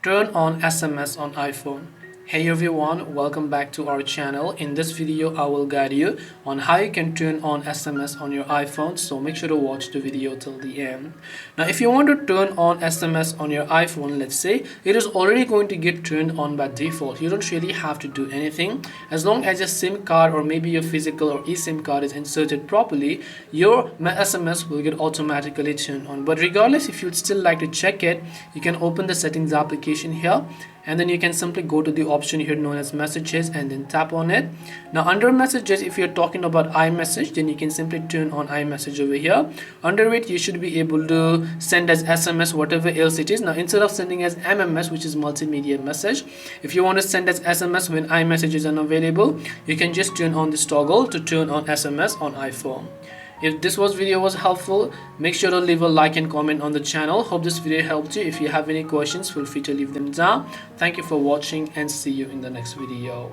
Turn on SMS on iPhone. Hey everyone, welcome back to our channel. In this video, I will guide you on how you can turn on SMS on your iPhone. So make sure to watch the video till the end. Now, if you want to turn on SMS on your iPhone, let's say it is already going to get turned on by default. You don't really have to do anything. As long as your SIM card or maybe your physical or eSIM card is inserted properly, your SMS will get automatically turned on. But regardless, if you'd still like to check it, you can open the settings application here, and then you can simply go to the option here known as messages and then tap on it. Now under messages, if you're talking about iMessage, then you can simply turn on iMessage over here. Under it, you should be able to send as SMS whatever else it is. Now instead of sending as MMS, which is multimedia message, if you want to send as SMS when iMessage is unavailable, you can just turn on this toggle to turn on SMS on iPhone. If this video was helpful, make sure to leave a like and comment on the channel. Hope this video helped you. If you have any questions, feel free to leave them down. Thank you for watching and see you in the next video.